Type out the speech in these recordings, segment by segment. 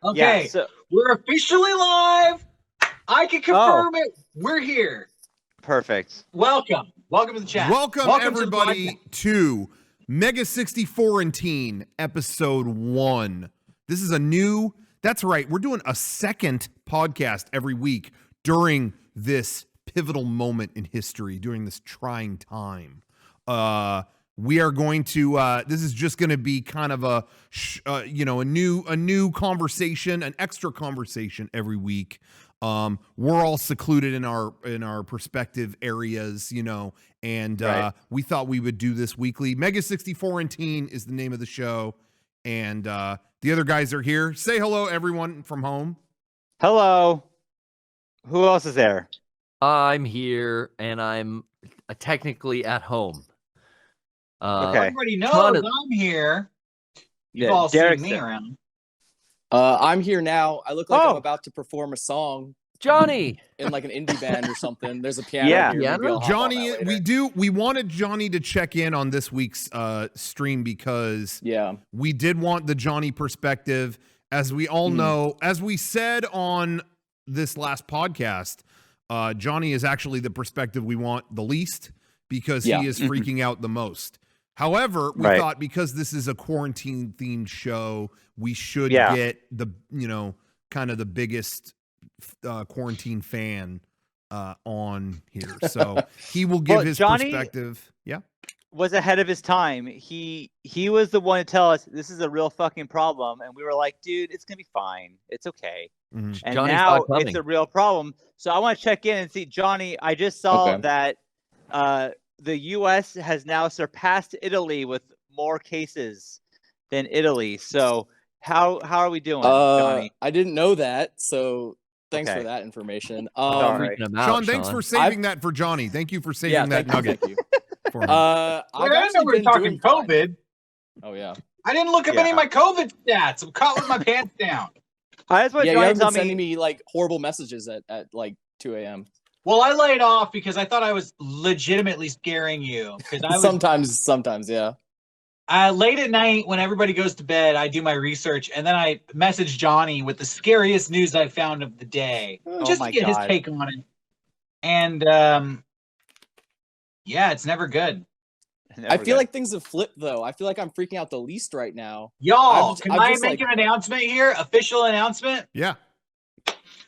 Okay, we're officially live. I can confirm it. We're here. Perfect. Welcome to the chat. Welcome everybody to Mega64antine episode 1. This is a new, that's right, we're doing a second podcast every week during this pivotal moment in history, during this trying time. We are going to, this is just going to be kind of a new conversation, an extra conversation every week. We're all secluded in our perspective areas, and right. We thought we would do this weekly. Mega64antine is the name of the show, and the other guys are here. Say hello, everyone from home. Hello. Who else is there? I'm here, and I'm technically at home. Okay. Everybody knows I'm here. You've all seen me around. I'm here now. I look like I'm about to perform a song. Johnny! In like an indie band or something. There's a piano here. Johnny, we wanted Johnny to check in on this week's stream because we did want the Johnny perspective. As we all know, as we said on this last podcast, Johnny is actually the perspective we want the least because he is freaking out the most. However, we thought because this is a quarantine-themed show, we should get the, kind of the biggest quarantine fan on here. So he will give his perspective. Yeah. Was ahead of his time. He was the one to tell us this is a real fucking problem. And we were like, dude, it's going to be fine. It's okay. Mm-hmm. And Johnny's now it's a real problem. So I want to check in and see, Johnny, I just saw that the U.S. has now surpassed Italy with more cases than Italy. So how are we doing, Johnny? I didn't know that, so thanks for that information. Sean, thanks for saving that for Johnny. Thank you for saving that nugget. Thank you. For I didn't know we were talking COVID. Oh, yeah. I didn't look up any of my COVID stats. I'm caught with my pants down. That's what you haven't been sending me like horrible messages at like 2 a.m. Well, I laid off because I thought I was legitimately scaring you. Sometimes, yeah. Late at night, when everybody goes to bed, I do my research, and then I message Johnny with the scariest news I found of the day, just to get his take on it. And it's never good. I feel like things have flipped, though. I feel like I'm freaking out the least right now. Y'all, can I make an announcement here? Official announcement? Yeah.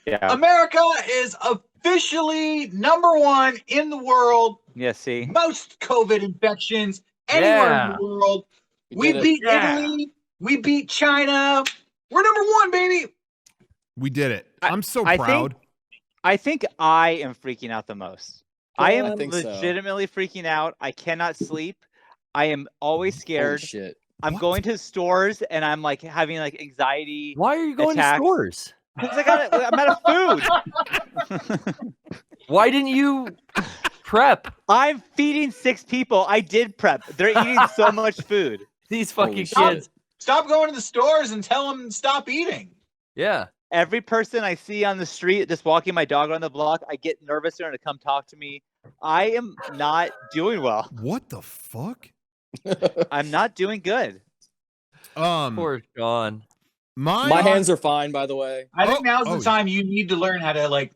America is officially #1 in the world. Yeah, see. Most COVID infections anywhere in the world. We beat Italy. We beat China. We're #1, baby. We did it. I'm so proud. I think I am freaking out the most. I am legitimately freaking out. I cannot sleep. I am always scared. Holy shit. I'm going to stores and I'm like having like anxiety. Why are you going to stores? Because I'm out of food. Why didn't you prep? I'm feeding 6 people. I did prep. They're eating so much food. These fucking kids. Stop going to the stores and tell them to stop eating. Yeah. Every person I see on the street just walking my dog around the block, I get nervous to come talk to me. I am not doing well. What the fuck? I'm not doing good. Poor Sean. My hands are fine, by the way. I think now's the time you need to learn how to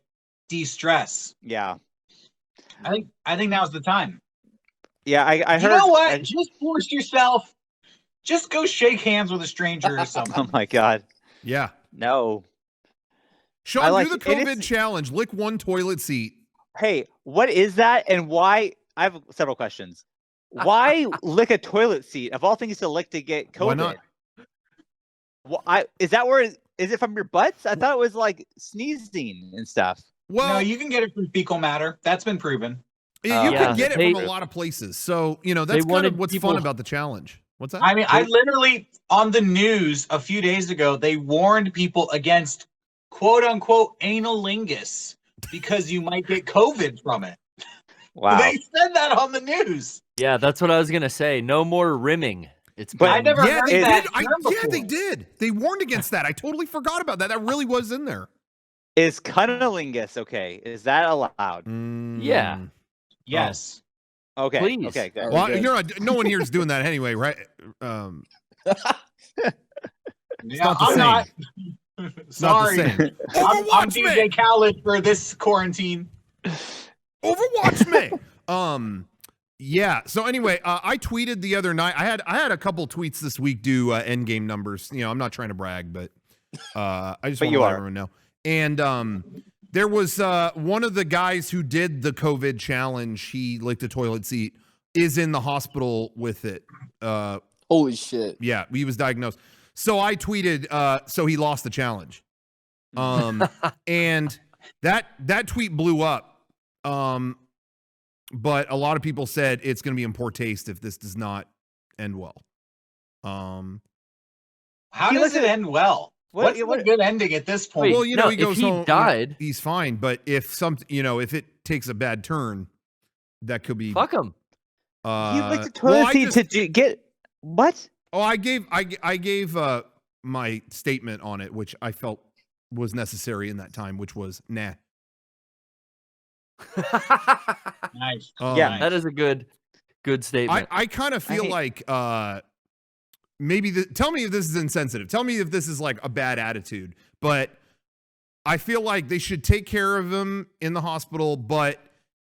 de-stress. Yeah. I think now's the time. Yeah, I heard. You know what? Just force yourself. Just go shake hands with a stranger or something. Oh my God. Yeah. No. Sean, do the COVID challenge. Lick one toilet seat. Hey, what is that and why? I have several questions. Why lick a toilet seat? Of all things to lick to get COVID. Why not? Is it from your butts? I thought it was like sneezing and stuff. Well, no, you can get it from fecal matter. That's been proven. You can get it from a lot of places. So, that's kind of what's fun about the challenge. What's that? I mean, I literally, on the news a few days ago, they warned people against quote-unquote analingus because you might get COVID from it. Wow. They said that on the news. Yeah, that's what I was going to say. No more rimming. But I never heard that. They did. They warned against that. I totally forgot about that. That really was in there. Is cunnilingus okay? Is that allowed? Yeah. Yes. Okay. Please. Okay. Good. Well, no one here is doing that anyway, right? Yeah, I'm not. Sorry. Not the same. I'm DJ Khaled for this quarantine. Overwatch me. Yeah. So anyway, I tweeted the other night. I had a couple tweets this week do endgame numbers. You know, I'm not trying to brag, but I just want to let everyone know. And there was one of the guys who did the COVID challenge. He licked a toilet seat. Is in the hospital with it. Holy shit. Yeah, he was diagnosed. So I tweeted. So he lost the challenge. And that tweet blew up. But a lot of people said it's going to be in poor taste if this does not end well. How does it end well? What's a good ending at this point? Well, you know, he goes home. Died. He's fine. But if if it takes a bad turn, that could be. Fuck him. He licked a toilet seat to get what? Oh, I gave my statement on it, which I felt was necessary in that time, which was nah. Nice. Yeah, that is a good statement. I kind of feel like maybe tell me if this is insensitive. Tell me if this is like a bad attitude. But I feel like they should take care of him in the hospital. But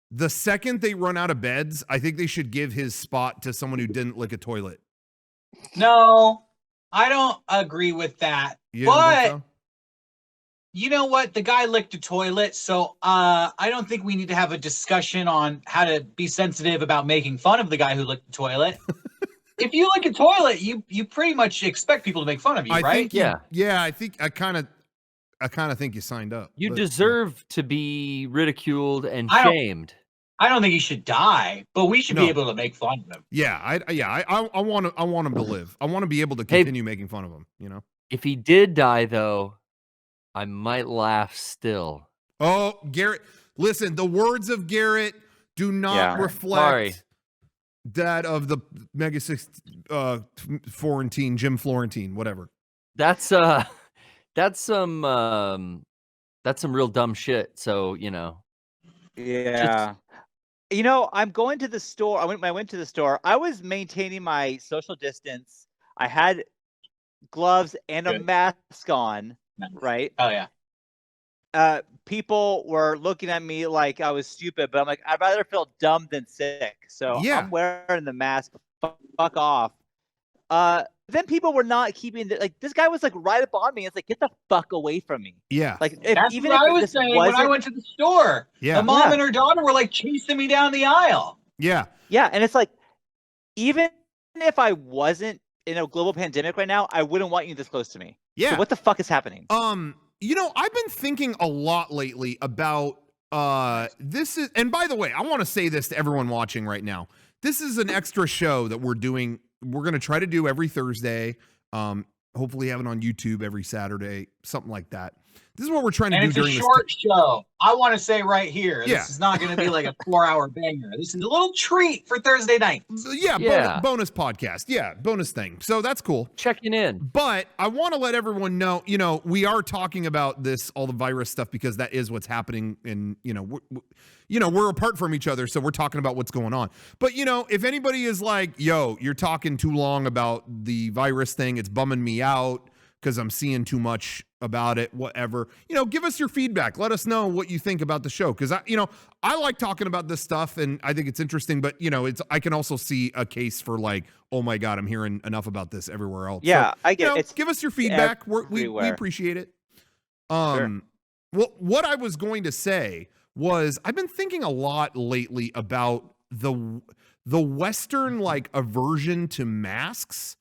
the second they run out of beds, I think they should give his spot to someone who didn't lick a toilet. No, I don't agree with that. You don't think so? You know what? The guy licked a toilet, so I don't think we need to have a discussion on how to be sensitive about making fun of the guy who licked the toilet. If you lick a toilet, you pretty much expect people to make fun of you, right? I think I kind of think you signed up. You deserve to be ridiculed and shamed. I don't think he should die, but we should be able to make fun of him. Yeah, I want him to live. I want to be able to continue making fun of him, you know? If he did die though, I might laugh still. Oh, Garrett, listen, the words of Garrett do not reflect that of the Mega64antine, Jim Florentine, whatever. That's some real dumb shit. So, you know. Yeah. You know, I'm going to the store. I went to the store. I was maintaining my social distance. I had gloves and a mask on. Right? Oh yeah. People were looking at me like I was stupid, but I'm like, I'd rather feel dumb than sick. So I'm wearing the mask. Fuck off. Then people were not keeping this guy was like right up on me. It's like, get the fuck away from me. Yeah. Like that's what I was saying when I went to the store. Yeah. The mom and her daughter were like chasing me down the aisle. Yeah. Yeah. And it's like, even if I wasn't in a global pandemic right now, I wouldn't want you this close to me. Yeah. So what the fuck is happening? You know, I've been thinking a lot lately about this is, and by the way, I want to say this to everyone watching right now. This is an extra show that we're doing. We're going to try to do every Thursday. Hopefully have it on YouTube every Saturday, something like that. This is what we're trying to do during this. It's a short show. I want to say right here, this is not going to be like a 4-hour banger. This is a little treat for Thursday night. Yeah. Bonus podcast. Yeah, bonus thing. So that's cool. Checking in. But I want to let everyone know, you know, we are talking about this, all the virus stuff, because that is what's happening. And, we're apart from each other, so we're talking about what's going on. But, you know, if anybody is like, yo, you're talking too long about the virus thing, it's bumming me out because I'm seeing too much about it, whatever, give us your feedback. Let us know what you think about the show. Cause I like talking about this stuff and I think it's interesting, but I can also see a case for like, oh my God, I'm hearing enough about this everywhere else. Yeah, so, I get it. Give us your feedback. We appreciate it. Sure. Well, what I was going to say was I've been thinking a lot lately about the Western like aversion to masks.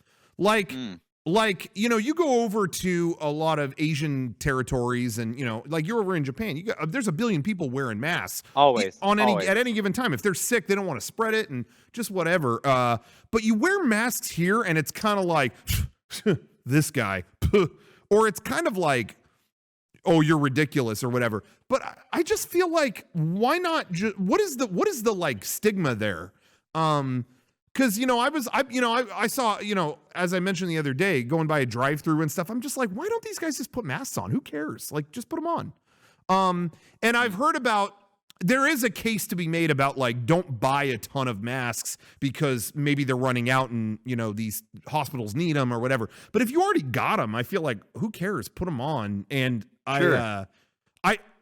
Like, you go over to a lot of Asian territories and, like you're over in Japan, there's a billion people wearing masks. Always. At any given time. If they're sick, they don't want to spread it and just whatever. But you wear masks here and it's kind of like, this guy. Or it's kind of like, oh, you're ridiculous or whatever. But I just feel like, why not? What is the like stigma there? Because, I saw, as I mentioned the other day, going by a drive-through and stuff, I'm just like, why don't these guys just put masks on? Who cares? Like, just put them on. And I've heard about, there is a case to be made about like don't buy a ton of masks because maybe they're running out and these hospitals need them or whatever. But if you already got them, I feel like who cares? Put them on. And Sure.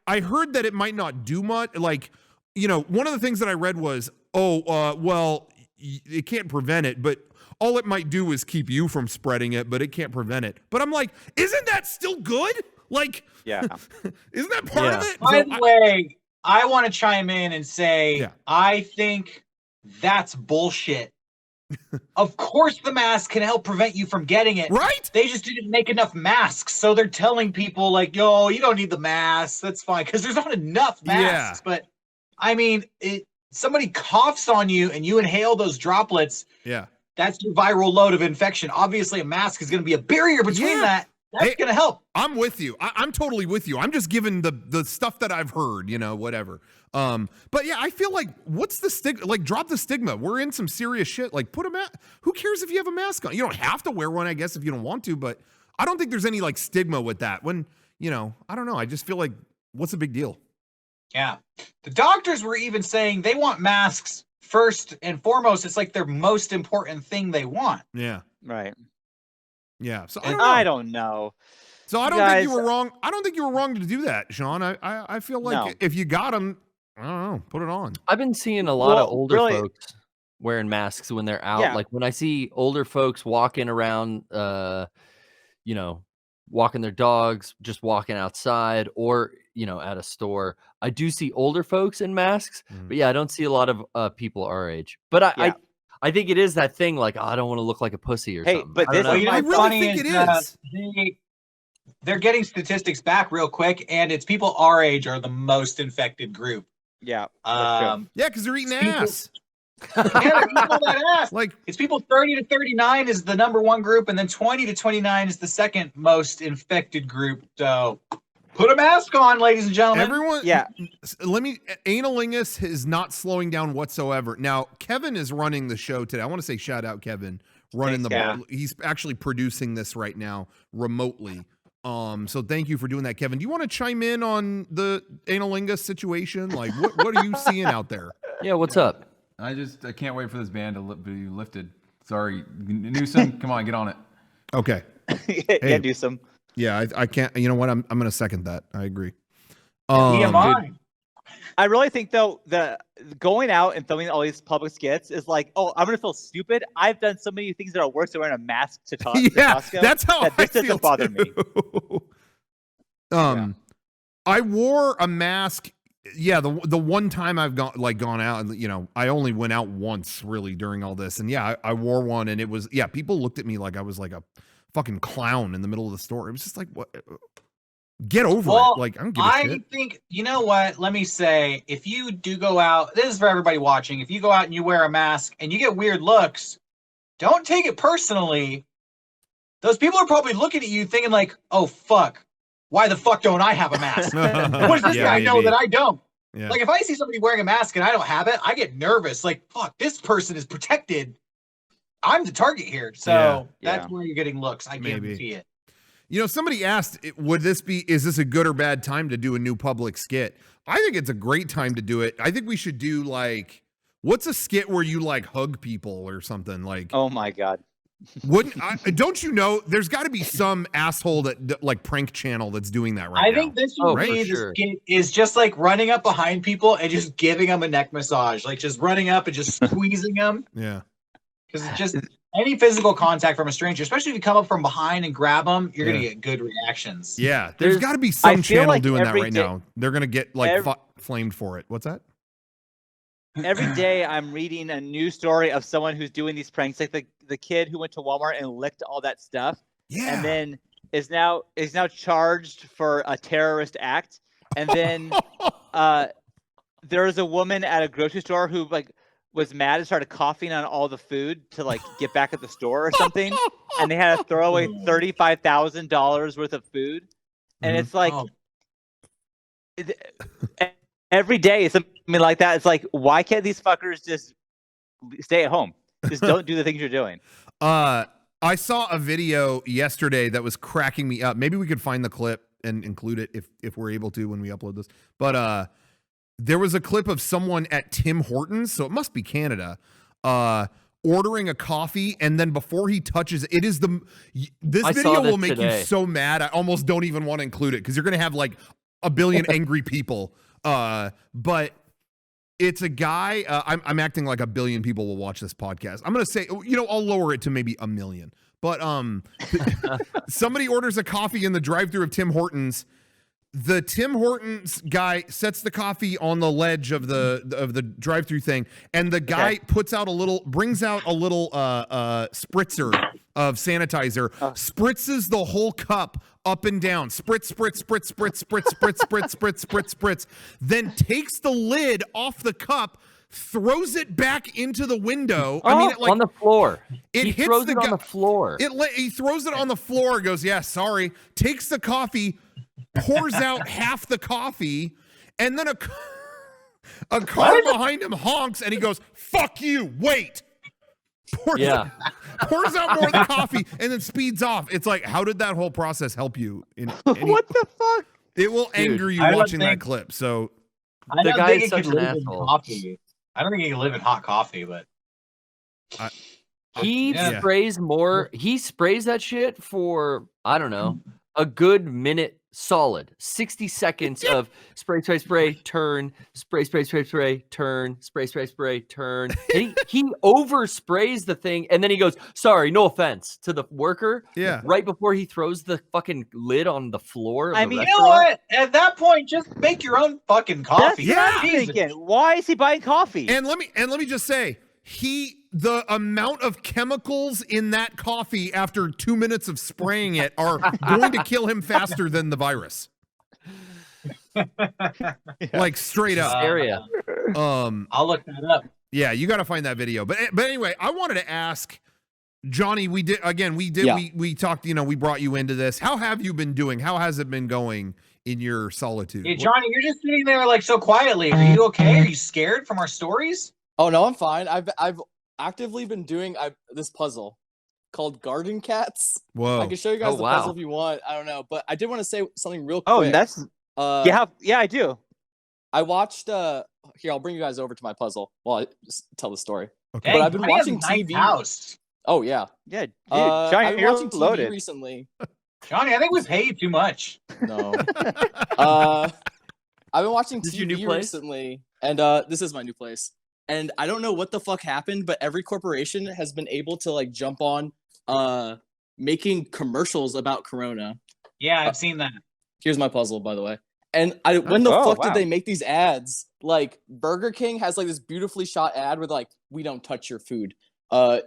I heard that it might not do much. Like one of the things that I read was well it can't prevent it, but all it might do is keep you from spreading it, but it can't prevent it. But I'm like, isn't that still good? Like, yeah, isn't that part of it? By the way, I want to chime in and say, I think that's bullshit. Of course the mask can help prevent you from getting it. Right? They just didn't make enough masks. So they're telling people like, yo, you don't need the mask. That's fine. Because there's not enough masks. But I mean, somebody coughs on you and you inhale those droplets. Yeah. That's your viral load of infection. Obviously, a mask is going to be a barrier between that. That's going to help. I'm with you. I'm totally with you. I'm just giving the stuff that I've heard, whatever. But yeah, I feel like what's the stigma? Like, drop the stigma. We're in some serious shit. Like, put a mask. Who cares if you have a mask on? You don't have to wear one, I guess, if you don't want to. But I don't think there's any like stigma with that. When I don't know. I just feel like what's the big deal? Yeah, the doctors were even saying they want masks first and foremost. It's like their most important thing they want. Yeah. Right. Yeah. So I don't know. So I don't think you were wrong. I don't think you were wrong to do that, Sean. I feel like if you got them, I don't know, put it on. I've been seeing a lot of older folks wearing masks when they're out. Like when I see older folks walking around, walking their dogs, just walking outside, or at a store. I do see older folks in masks, but I don't see a lot of people our age. But I think it is that thing like, I don't want to look like a pussy or something. But this I really think it is. They're getting statistics back real quick, and it's people our age are the most infected group. Yeah. Because they're eating ass. They're eating all that ass. Like, it's people 30 to 39 is the number one group, and then 20 to 29 is the second most infected group. So put a mask on, ladies and gentlemen. Everyone, Analingus is not slowing down whatsoever. Now, Kevin is running the show today. I want to say shout out Kevin running He's actually producing this right now remotely. So thank you for doing that, Kevin. Do you want to chime in on the Analingus situation? Like, what are you seeing out there? Yeah, what's up? I can't wait for this ban to be lifted. Sorry, Newsom, come on, get on it. Okay. Yeah, Newsom. Yeah, I can't. You know what? I'm going to second that. I agree. I really think though the going out and filming all these public skits is like, oh, I'm gonna feel stupid. I've done so many things that are worse than wearing a mask to Costco. That's how this doesn't bother me. I wore a mask. Yeah, the one time I've gone out, and I only went out once really during all this, and I wore one, and it was people looked at me like I was like a fucking clown in the middle of the store. It was just like, what? Get over it. Like, I don't give a shit. I think, you know what? Let me say, if you do go out, this is for everybody watching. If you go out and you wear a mask and you get weird looks, don't take it personally. Those people are probably looking at you thinking like, oh, fuck. Why the fuck don't I have a mask? What does this guy know that I don't? Yeah. Like, if I see somebody wearing a mask and I don't have it, I get nervous. Like, fuck, this person is protected. I'm the target here. So that's where you're getting looks. I guarantee it. Somebody asked, is this a good or bad time to do a new public skit? I think it's a great time to do it. I think we should do like, what's a skit where you like hug people or something like? Oh my God. Don't you know, there's got to be some asshole that like prank channel that's doing that right now. I think this would be the skit is just like running up behind people and just giving them a neck massage. Like just running up and just squeezing them. Yeah. Because it's just any physical contact from a stranger, especially if you come up from behind and grab them, you're going to get good reactions. Yeah. There's got to be some channel doing that right now. They're going to get like flamed for it. What's that? Every day I'm reading a news story of someone who's doing these pranks, like the kid who went to Walmart and licked all that stuff. Yeah. And then is now charged for a terrorist act. And then there was a woman at a grocery store who was mad and started coughing on all the food to like get back at the store or something. And they had to throw away $35,000 worth of food. And it's like every day something like that. It's like, why can't these fuckers just stay at home? Just don't do the things you're doing. I saw a video yesterday that was cracking me up. Maybe we could find the clip and include it if we're able to when we upload this. But there was a clip of someone at Tim Hortons, so it must be Canada, ordering a coffee, and then before he touches it, this video will make you so mad. I almost don't even want to include it because you're going to have like a billion angry people. But it's a guy. I'm acting like a billion people will watch this podcast. I'm going to say, I'll lower it to maybe 1 million. But somebody orders a coffee in the drive-thru of Tim Hortons. The Tim Hortons guy sets the coffee on the ledge of the drive-thru thing, and the guy brings out a little spritzer of sanitizer, spritzes the whole cup up and down, spritz, spritz, spritz, spritz, spritz, spritz, spritz, spritz, spritz, spritz, then takes the lid off the cup, throws it back into the window. On the floor. He throws it on the floor. He throws it on the floor. Goes, yeah, sorry. Takes the coffee, pours out half the coffee, and then a car behind him honks, and he goes, "Fuck you! Wait." Pours out more of the coffee, and then speeds off. It's like, how did that whole process help you? What the fuck? It will anger you watching that clip. So the guy is such an asshole. I don't think he can live in hot coffee, but he sprays more. He sprays that shit for, I don't know, a good minute solid. 60 seconds of spray, spray, spray, turn, spray, spray, spray, spray, turn, spray, spray, spray, turn. And he oversprays the thing, and then he goes, "Sorry, no offense," to the worker. Yeah. Right before he throws the fucking lid on the floor. You know what? At that point, just make your own fucking coffee. Why is he buying coffee? And let me just say, the amount of chemicals in that coffee after 2 minutes of spraying it are going to kill him faster than the virus. Like straight up. Area. I'll look that up. Yeah, you got to find that video. But anyway, I wanted to ask Johnny. We talked. We brought you into this. How have you been doing? How has it been going in your solitude? Hey, Johnny, you're just sitting there like so quietly. Are you okay? Are you scared from our stories? Oh no, I'm fine. I've actively been doing this puzzle called Garden Cats. Whoa! I can show you guys the puzzle if you want. I don't know, but I did want to say something real quick. Oh, and that's I do. I watched. Here, I'll bring you guys over to my puzzle while I just tell the story. Okay. But I've been watching TV. House. Oh yeah, dude, Johnny, I've been watching TV loaded recently. Johnny, I think we pay you too much. No. I've been watching TV recently, and this is my new place. And I don't know what the fuck happened, but every corporation has been able to like jump on making commercials about Corona. Yeah, I've seen that. Here's my puzzle, by the way. And when the fuck did they make these ads? Like Burger King has like this beautifully shot ad with like, "We don't touch your food.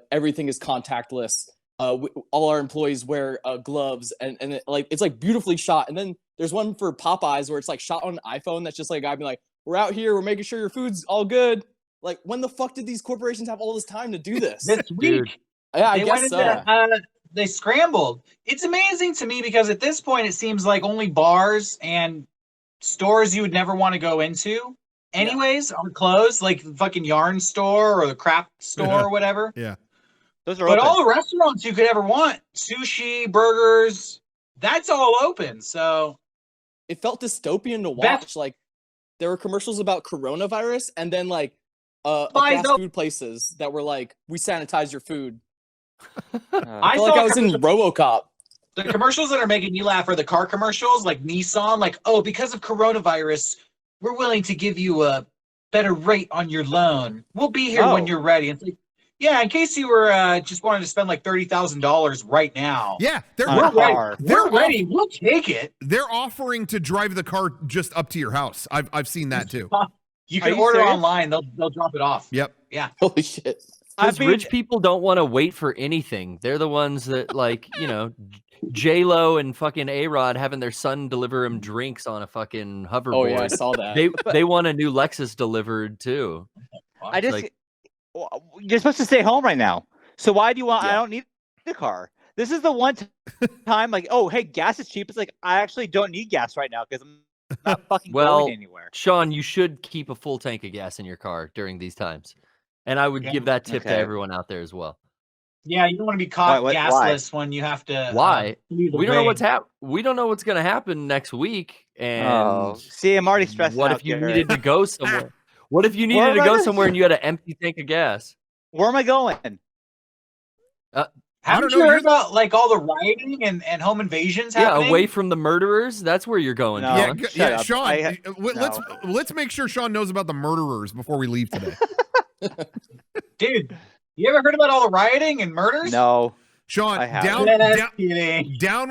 Everything is contactless. All our employees wear gloves," and it's like beautifully shot. And then there's one for Popeyes where it's like shot on an iPhone. That's just like a guy being like, "We're out here. We're making sure your food's all good." Like, when the fuck did these corporations have all this time to do this? This week. Yeah, I guess so. They scrambled. It's amazing to me because at this point, it seems like only bars and stores you would never want to go into anyways are closed, like the fucking yarn store or the craft store or whatever. Yeah. Those are but open. all the restaurants you could ever want, sushi, burgers, that's all open. So it felt dystopian to watch. Like, there were commercials about coronavirus, and then like fast food places that were like, "We sanitize your food." I felt like I was in RoboCop. The commercials that are making me laugh are the car commercials, like Nissan, like, "Oh, because of coronavirus, we're willing to give you a better rate on your loan. We'll be here when you're ready." It's like, yeah, in case you were just wanted to spend like $30,000 right now. Yeah, we're ready. We'll take it. They're offering to drive the car just up to your house. I've seen that too. You can order online. They'll drop it off. Yep. Yeah. Holy shit. Because rich people don't want to wait for anything. They're the ones that, like, J-Lo and fucking A-Rod having their son deliver him drinks on a fucking hoverboard. Oh, yeah, I saw that. They want a new Lexus delivered, too. You're supposed to stay home right now. So why do you want... I don't need a car. This is the one time, like, oh, hey, gas is cheap. It's like, I actually don't need gas right now because I'm not fucking going anywhere. Sean, you should keep a full tank of gas in your car during these times. And I would give that tip to everyone out there as well. Yeah, you don't want to be caught gasless when you have to. Why? We don't know what's We don't know what's going to happen next week. And see, I'm already stressed. What if you needed to go somewhere? What if you needed to go somewhere and you had an empty tank of gas? Where am I going? Haven't you heard about like all the rioting and home invasions happening? Yeah, away from the murderers. That's where you're going. No, Sean. Let's make sure Sean knows about the murderers before we leave today. Dude, you ever heard about all the rioting and murders? No. Sean, down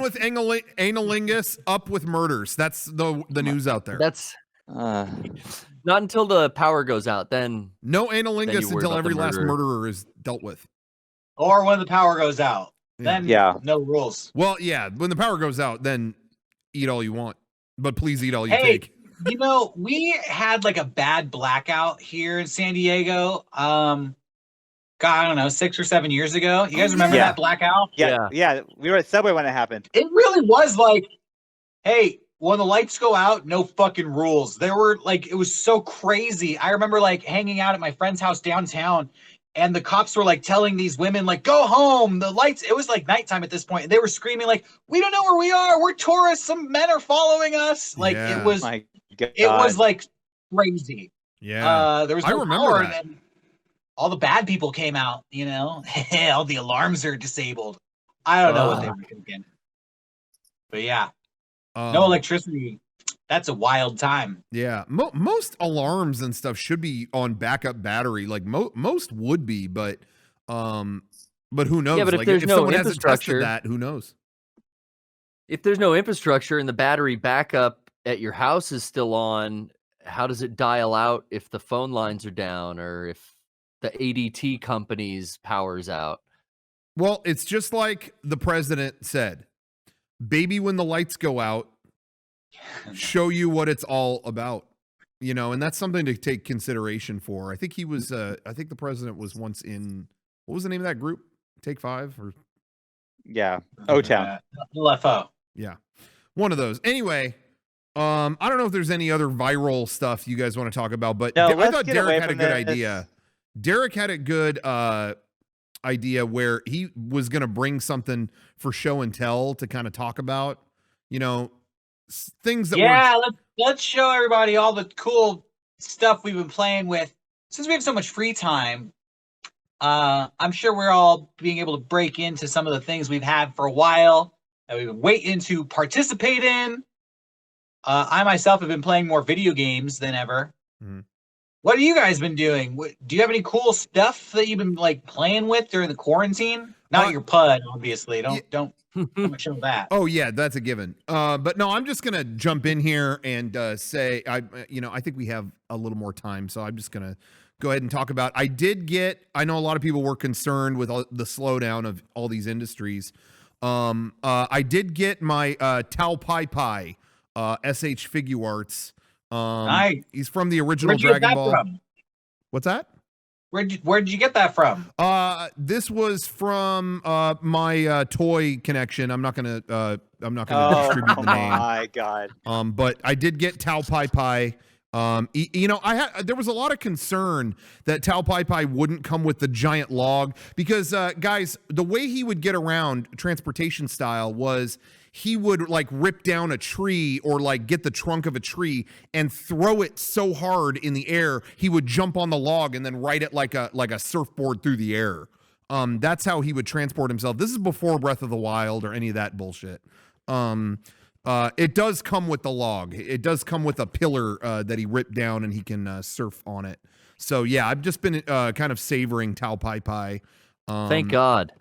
with analingus, up with murders. That's the news out there. That's not until the power goes out. Then no analingus until every last murderer is dealt with. Or when the power goes out. Then no rules. Well, yeah, when the power goes out, then eat all you want. But please eat all you take. You know, we had like a bad blackout here in San Diego. I don't know, 6 or 7 years ago. You guys remember that blackout? Yeah. We were at Subway when it happened. It really was like, hey, when the lights go out, no fucking rules. There were like, it was so crazy. I remember like hanging out at my friend's house downtown, and the cops were like telling these women like, go home. The lights, it was like nighttime at this point. And they were screaming like, we don't know where we are. We're tourists. Some men are following us. Like it was like crazy. Yeah. There was no power, and then all the bad people came out, you know, all the alarms are disabled. I don't know what they were thinking. But yeah, no electricity. That's a wild time. Yeah. Most alarms and stuff should be on backup battery. Like most would be, but who knows? Yeah, but like, if someone hasn't tested that, who knows? If there's no infrastructure and the battery backup at your house is still on, how does it dial out if the phone lines are down or if the ADT company's power's out? Well, it's just like the president said, baby, when the lights go out, show you what it's all about, you know, and that's something to take consideration for. I think he was, I think the president was once in, what was the name of that group? Take Five or? Yeah. O-Town. LFO. Yeah. One of those. Anyway, I don't know if there's any other viral stuff you guys want to talk about, but I thought Derek had a good idea. Derek had a good idea where he was going to bring something for show and tell to kind of talk about, you know, things that let's show everybody all the cool stuff we've been playing with. Since we have so much free time, I'm sure we're all being able to break into some of the things we've had for a while that we've been waiting to participate in. I myself have been playing more video games than ever. Mm-hmm. What have you guys been doing? Do you have any cool stuff that you've been like playing with during the quarantine? Not your PUD, obviously. Don't show that. Oh yeah, that's a given. But no, I'm just gonna jump in here and say I think we have a little more time, so I'm just gonna go ahead and talk about. I know a lot of people were concerned with the slowdown of all these industries. I did get my Tao Pai Pai SH Figure Arts. Nice. He's from the original Dragon Ball. From? What's that? Where did you get that from? This was from my toy connection. I'm not gonna distribute the name. Oh my god. But I did get Tao Pai Pai. There was a lot of concern that Tao Pai Pai wouldn't come with the giant log because guys, the way he would get around transportation style was he would like rip down a tree or like get the trunk of a tree and throw it so hard in the air he would jump on the log and then ride it like a surfboard through the air. That's how he would transport himself. This is before Breath of the Wild or any of that bullshit. It does come with the log. It does come with a pillar that he ripped down and he can surf on it. So yeah, I've just been kind of savoring Tao Pai Pai. Thank God.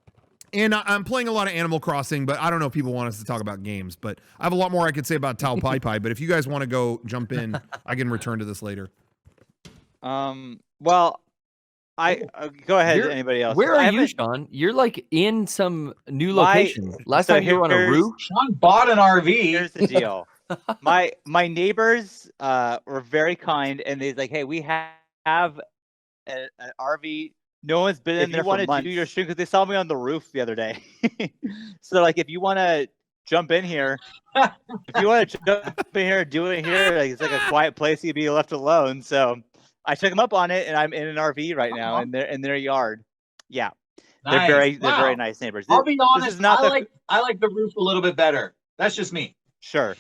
And I'm playing a lot of Animal Crossing, but I don't know if people want us to talk about games. But I have a lot more I could say about Tao Pai Pai. But if you guys want to go jump in, I can return to this later. Well, I go ahead. Anybody else? Where are you, Sean? You're like in some new location. Last time you were on a roof. Sean bought an RV. Here's the deal. my neighbors were very kind, and they're like, "Hey, we have an RV. No one's been in there for months. Do your stream because they saw me on the roof the other day. So they're like, if you want to jump in here, do it here. Like, it's like a quiet place. You'd be left alone. So I took them up on it, and I'm in an RV right now in their yard. Yeah. Nice. They're very nice neighbors. I'll be honest. I like the roof a little bit better. That's just me. Sure.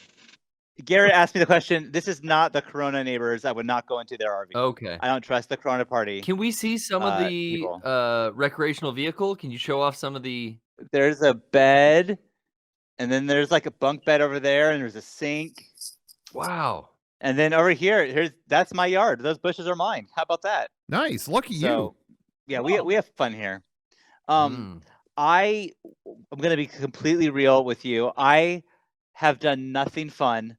Garrett asked me the question. This is not the Corona neighbors. I would not go into their RV. Okay. I don't trust the Corona party. Can we see some of the recreational vehicle? Can you show off some of the? There's a bed, and then there's like a bunk bed over there, and there's a sink. Wow. And then over here, that's my yard. Those bushes are mine. How about that? Nice. Lucky you. Yeah, we have fun here. I'm gonna be completely real with you. I have done nothing fun.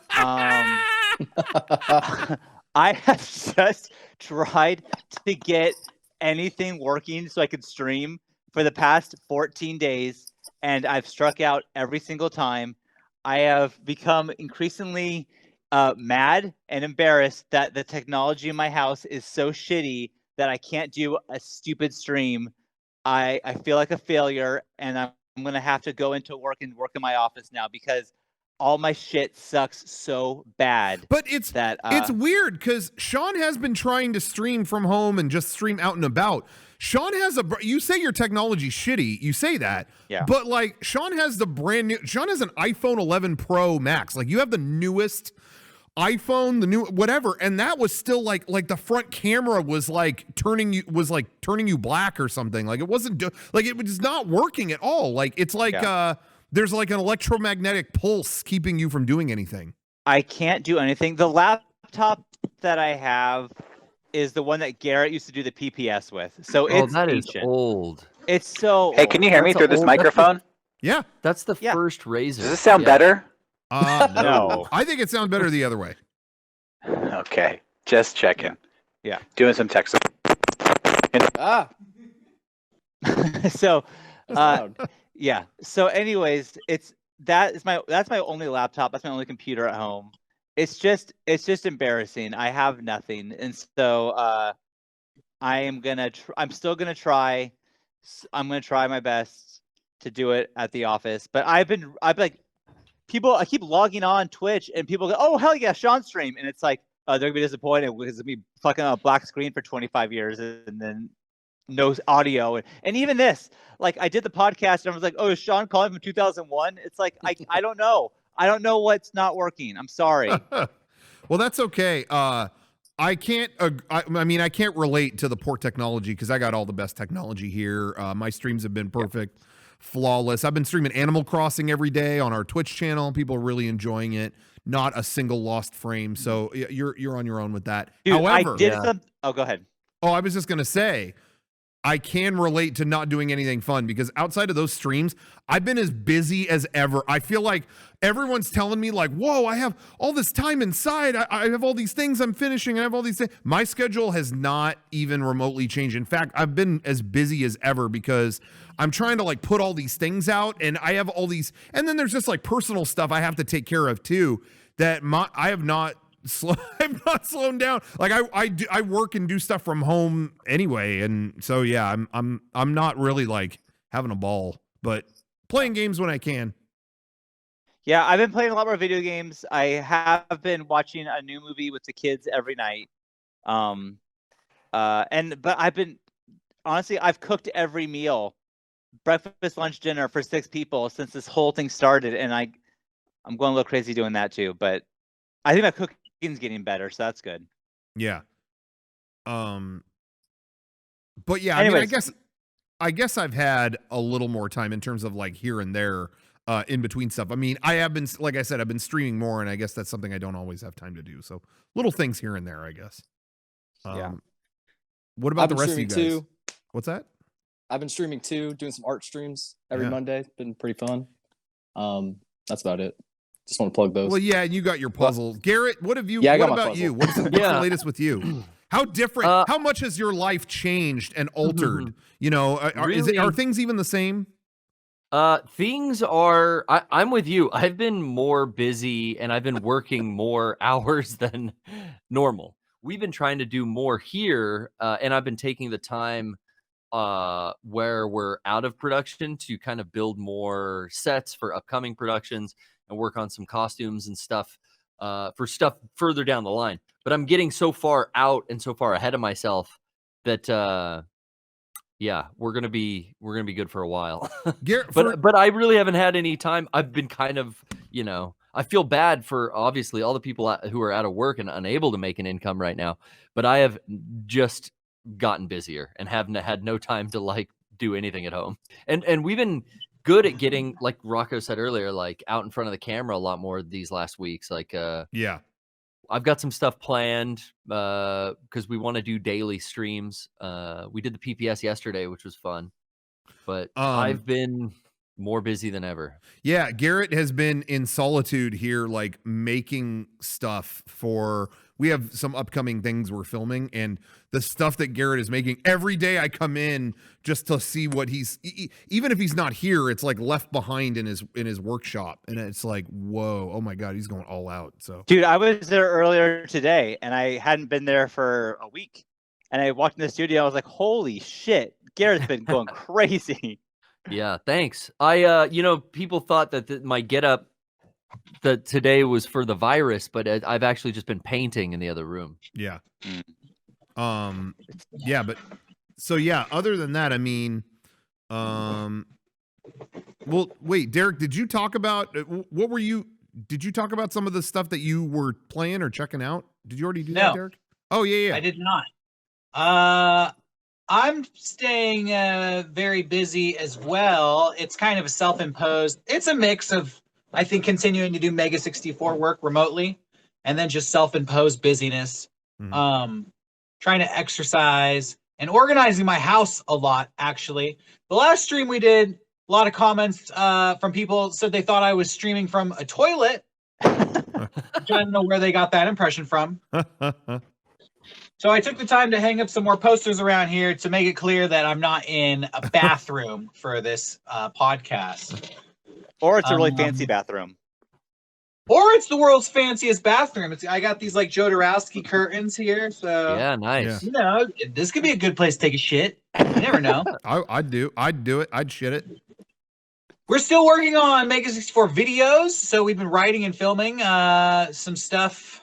I have just tried to get anything working so I could stream for the past 14 days, and I've struck out every single time. I have become increasingly mad and embarrassed that the technology in my house is so shitty that I can't do a stupid stream. I feel like a failure, and I'm going to have to go into work in my office now because all my shit sucks so bad. But it's weird because Sean has been trying to stream from home and just stream out and about. Sean has you say your technology's shitty. You say that. Yeah. But like Sean has Sean has an iPhone 11 Pro Max. Like you have the newest iPhone, the new whatever, and that was still like the front camera was like turning you black or something. Like it wasn't it was not working at all. Like it's like there's like an electromagnetic pulse keeping you from doing anything. I can't do anything. The laptop that I have is the one that Garrett used to do the PPS with. So it's ancient. Is old. It's so Hey, can you hear me through this microphone? Yeah. That's the first Razor. Does this sound better? No. I think it sounds better the other way. Okay. Just checking. Yeah. Doing some tech support. So yeah. So anyways, that's my only laptop. That's my only computer at home. It's just embarrassing. I have nothing. And so I'm still going to try. I'm going to try my best to do it at the office. But I've been like, I keep logging on Twitch and people go, oh, hell yeah, Sean stream. And it's like, they're going to be disappointed because it'll be fucking on a black screen for 25 years and then no audio. And even this, like I did the podcast and I was like, oh, is Sean calling from 2001? It's like, I don't know. I don't know what's not working. I'm sorry. Well, that's okay. I can't relate to the poor technology because I got all the best technology here. My streams have been perfect. Flawless. I've been streaming Animal Crossing every day on our Twitch channel. People are really enjoying it. Not a single lost frame. So you're on your own with that. Dude, However, Oh, go ahead. Oh, I was just gonna say, I can relate to not doing anything fun because outside of those streams, I've been as busy as ever. I feel like everyone's telling me like, whoa, I have all this time inside. I have all these things I'm finishing. I have all these things. My schedule has not even remotely changed. In fact, I've been as busy as ever because I'm trying to like put all these things out and I have all these, and then there's just like personal stuff I have to take care of too that I have not I'm not slowing down. Like I work and do stuff from home anyway, and so yeah, I'm not really like having a ball, but playing games when I can. Yeah, I've been playing a lot more video games. I have been watching a new movie with the kids every night. But I've been honestly, I've cooked every meal, breakfast, lunch, dinner for 6 people since this whole thing started, and I'm going a little crazy doing that too. But I think my cooking's getting better, so that's good. Yeah. But yeah, anyways, I mean, I guess I've had a little more time in terms of like here and there in between stuff. I mean, I have been, like I said, I've been streaming more, and I guess that's something I don't always have time to do. So little things here and there, I guess. Yeah. What about the rest of you guys? Too. What's that? I've been streaming too, doing some art streams every Monday. Been pretty fun. That's about it. Just want to plug those. Well, yeah, and you got your puzzle. Garrett, what have you? Yeah, what about you? What's the latest with you? How different? How much has your life changed and altered? You know, are things even the same? Things are. I'm with you. I've been more busy and I've been working more hours than normal. We've been trying to do more here, and I've been taking the time where we're out of production to kind of build more sets for upcoming productions and work on some costumes and stuff for stuff further down the line. But I'm getting so far out and so far ahead of myself that yeah, we're gonna be good for a while. Garrett, but I really haven't had any time. I've been kind of, I feel bad for obviously all the people who are out of work and unable to make an income right now. But I have just gotten busier and haven't had no time to like do anything at home. And we've been good at getting, like Rocco said earlier, like out in front of the camera a lot more these last weeks. Like, yeah. I've got some stuff planned because we want to do daily streams. We did the PPS yesterday, which was fun, but I've been more busy than ever. Yeah, Garrett has been in solitude here, like making stuff for. We have some upcoming things we're filming, and the stuff that Garrett is making every day. I come in just to see what he's. Even if he's not here, it's like left behind in his workshop, and it's like, whoa, oh my god, he's going all out. So, dude, I was there earlier today, and I hadn't been there for a week, and I walked in the studio. I was like, holy shit, Garrett's been going crazy. Yeah, thanks. People thought that my getup that today was for the virus, but I've actually just been painting in the other room. Yeah. Yeah, but so yeah, other than that, I mean, well, wait, Derek, did you talk about did you talk about some of the stuff that you were playing or checking out? Did you already do that, Derek? Oh, yeah. I did not. I'm staying very busy as well. It's kind of a self-imposed. It's a mix of, I think, continuing to do Mega64 work remotely, and then just self-imposed busyness. Mm-hmm. Trying to exercise and organizing my house a lot. Actually, the last stream we did, a lot of comments from people said they thought I was streaming from a toilet. I don't know where they got that impression from. So I took the time to hang up some more posters around here to make it clear that I'm not in a bathroom for this podcast. Or it's a really fancy bathroom. Or it's the world's fanciest bathroom. I got these like Jodorowsky curtains here. So yeah, nice. You know, this could be a good place to take a shit. You never know. I'd do it. I'd shit it. We're still working on Mega64 videos. So we've been writing and filming some stuff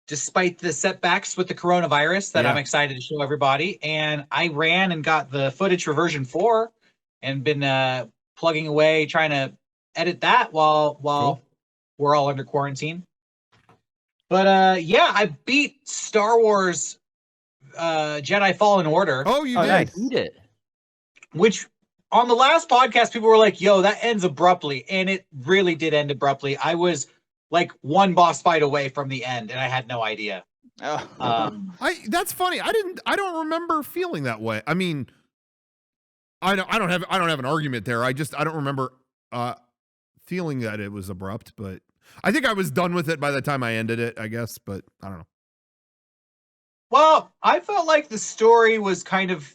despite the setbacks with the coronavirus that I'm excited to show everybody. And I ran and got the footage for version 4 and been plugging away, trying to edit that while cool. We're all under quarantine. But yeah, I beat Star Wars Jedi Fallen Order. Oh, you did? Nice. Beat it. Which on the last podcast, people were like, yo, that ends abruptly. And it really did end abruptly. I was like one boss fight away from the end, and I had no idea. That's funny. I don't remember feeling that way. I mean, I don't have an argument there. I don't remember feeling that it was abrupt, but I think I was done with it by the time I ended it, I guess, but I don't know. Well, I felt like the story was kind of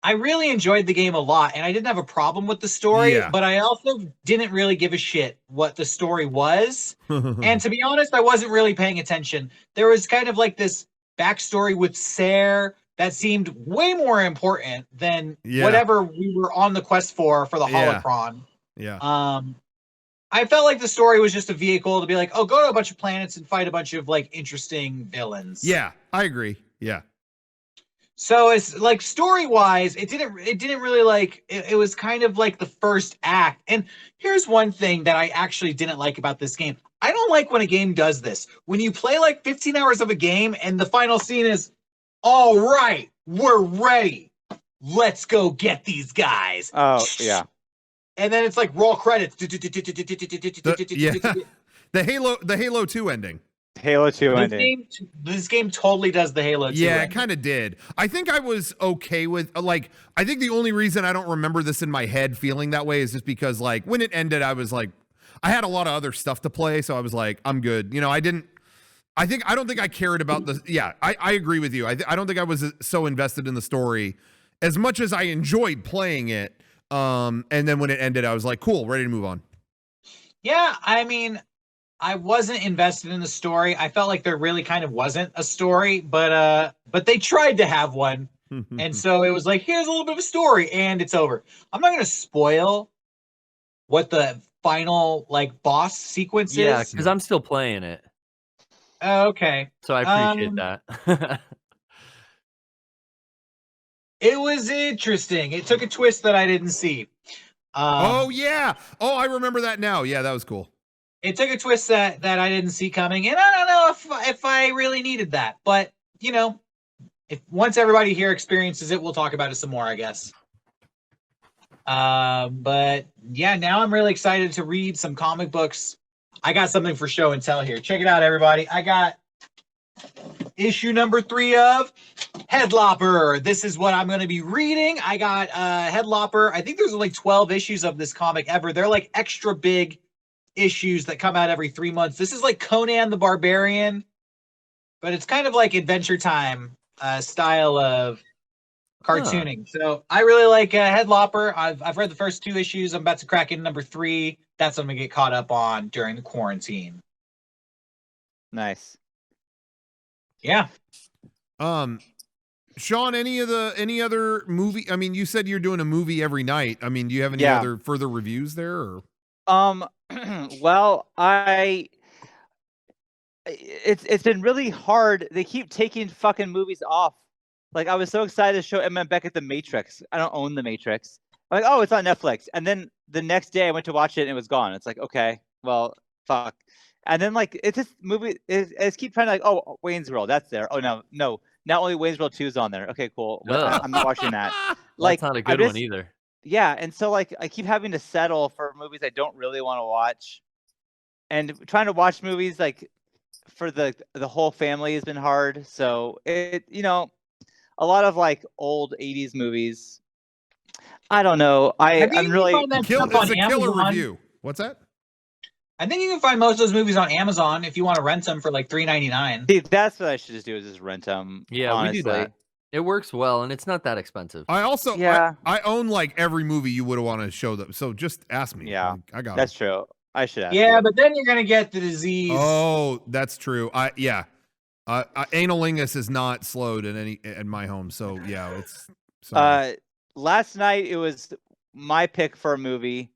I really enjoyed the game a lot, and I didn't have a problem with the story, but I also didn't really give a shit what the story was. And to be honest, I wasn't really paying attention. There was kind of like this backstory with Sarah that seemed way more important than whatever we were on the quest for the holocron. Yeah. I felt like the story was just a vehicle to be like, oh, go to a bunch of planets and fight a bunch of like interesting villains. Yeah, I agree. Yeah. So it's like story-wise, it didn't really like it was kind of like the first act. And here's one thing that I actually didn't like about this game. I don't like when a game does this. When you play like 15 hours of a game and the final scene is, all right, we're ready. Let's go get these guys. Oh, yeah. And then it's like roll credits. The Halo 2 ending. Halo 2 ending. This game totally does the Halo 2 Yeah, ending. it kind of did. I think I was okay with, like, I think the only reason I don't remember this in my head feeling that way is just because, like, when it ended, I was like, I had a lot of other stuff to play, so I was like, I'm good. You know, I don't think I cared about the, I agree with you. I don't think I was so invested in the story as much as I enjoyed playing it. And then when it ended, I was like, cool, ready to move on. Yeah, I mean, I wasn't invested in the story. I felt like there really kind of wasn't a story, but they tried to have one. And so it was like, here's a little bit of a story and it's over. I'm not going to spoil what the final like boss sequence is. Yeah, because I'm still playing it. Okay. So I appreciate that. It was interesting. It took a twist that I didn't see. Oh yeah. Oh, I remember that now. Yeah, that was cool. It took a twist that I didn't see coming, and I don't know if I really needed that. But you know, if once everybody here experiences it, we'll talk about it some more, I guess. But yeah, now I'm really excited to read some comic books. I got something for show and tell here. Check it out, everybody. I got issue number 3 of Headlopper. This is what I'm going to be reading. I got Headlopper. I think there's only 12 issues of this comic ever. They're like extra big issues that come out every 3 months. This is like Conan the Barbarian, but it's kind of like Adventure Time style of cartooning. So I really like Headlopper. I've read the first 2 issues. I'm about to crack in number 3. That's what I'm gonna get caught up on during the quarantine. Nice. Yeah. Sean, any other movie? I mean, you said you're doing a movie every night. I mean, do you have any other further reviews there? Or? Well, it's been really hard. They keep taking fucking movies off. Like, I was so excited to show Emma and Beckett The Matrix. I don't own The Matrix. I'm like, oh, it's on Netflix. And then the next day I went to watch it and it was gone. It's like, okay, well, fuck. And then like it's this movie it's keep trying to like, oh, Wayne's World, that's there. Oh no, not only Wayne's World 2 is on there. Okay, cool. Well, I'm not watching that. Like, that's not a good one either. Yeah, and so like I keep having to settle for movies I don't really want to watch, and trying to watch movies like for the whole family has been hard. So it, a lot of like old 80s movies. I don't know. I'm really it's a killer review. What's that? I think you can find most of those movies on Amazon if you want to rent them for like $3.99. See, that's what I should just do, is just rent them. Yeah, honestly. We do that. It works well, and it's not that expensive. I also, I own like every movie you would want to show them. So just ask me. Yeah, I got that's true. I should ask. Yeah, but then you're gonna get the disease. Oh, that's true. Analingus is not slowed in my home. So yeah, it's. Sorry. Last night it was my pick for a movie,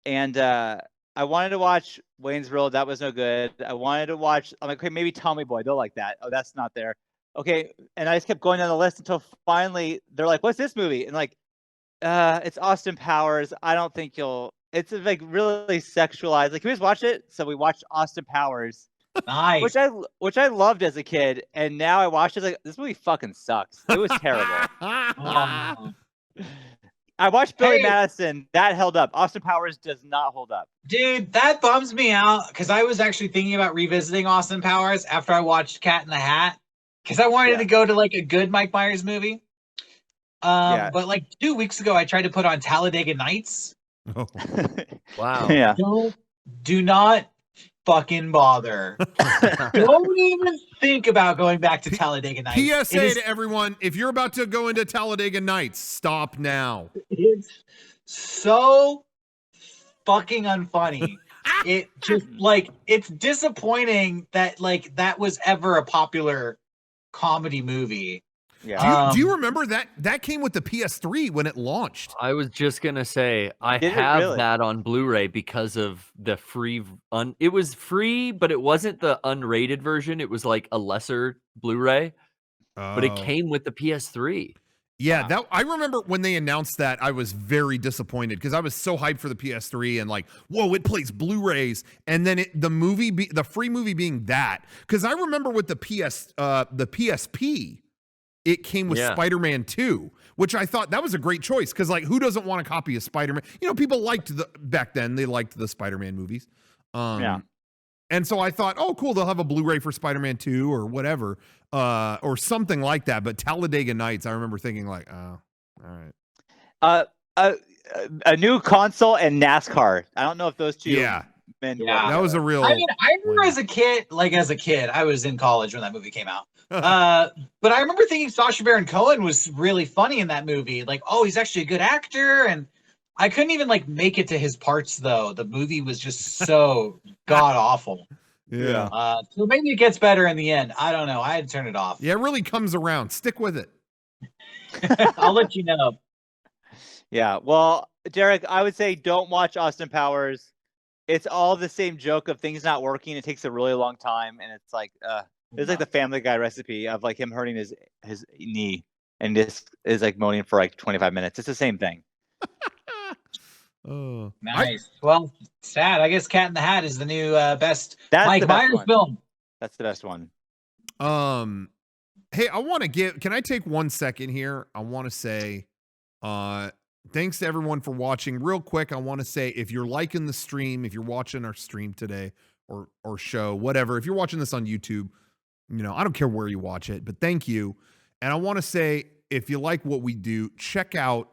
and I wanted to watch Wayne's World. That was no good. I wanted to watch. I'm like, okay, maybe Tommy Boy. They'll like that. Oh, that's not there. Okay, and I just kept going down the list until finally they're like, "What's this movie?" And like, it's Austin Powers. I don't think you'll. It's like really sexualized. Like, can we just watch it? So we watched Austin Powers. Nice. Which I loved as a kid, and now I watched it like, this movie fucking sucks. It was terrible. I watched Billy Madison. That held up. Austin Powers does not hold up. Dude, that bums me out because I was actually thinking about revisiting Austin Powers after I watched Cat in the Hat because I wanted to go to like a good Mike Myers movie. But like 2 weeks ago, I tried to put on Talladega Nights. Oh. Wow. Yeah. Do not fucking bother. Don't even think about going back to Talladega Nights. PSA to everyone, if you're about to go into Talladega Nights, stop now. It's so fucking unfunny. It just like, it's disappointing that like that was ever a popular comedy movie. Yeah. Do you remember that came with the PS3 when it launched? I was just gonna say I have that on Blu-ray because of the free. It was free, but it wasn't the unrated version. It was like a lesser Blu-ray, but it came with the PS3. Yeah, that I remember when they announced that. I was very disappointed because I was so hyped for the PS3 and like, whoa, it plays Blu-rays, and then the free movie being that. Because I remember with the PSP. It came with Spider-Man 2, which I thought that was a great choice because, like, who doesn't want a copy of Spider-Man? People liked back then. They liked the Spider-Man movies. And so I thought, oh, cool, they'll have a Blu-ray for Spider-Man 2 or whatever, or something like that. But Talladega Nights, I remember thinking, like, oh, all right. A new console and NASCAR. I don't know if those two. Yeah. That was a real. I mean, I remember as a kid, I was in college when that movie came out. But I remember thinking Sacha Baron Cohen was really funny in that movie. Like, oh, he's actually a good actor, and I couldn't even like make it to his parts though. The movie was just so god awful. Yeah. So maybe it gets better in the end. I don't know. I had to turn it off. Yeah, it really comes around. Stick with it. I'll let you know. Yeah. Well, Derek, I would say don't watch Austin Powers. It's all the same joke of things not working. It takes a really long time, and it's like it's like the Family Guy recipe of like him hurting his knee, and this is like moaning for like 25 minutes. It's the same thing. Oh, nice. Well, sad. I guess Cat in the Hat is the new best That's Mike the best Myers one. film. That's the best one. Hey, I want to give. Can I take 1 second here? I want to say, thanks to everyone for watching. Real quick, I want to say, if you're liking the stream, if you're watching our stream today or show, whatever, if you're watching this on YouTube, I don't care where you watch it, but thank you. And I want to say, if you like what we do, check out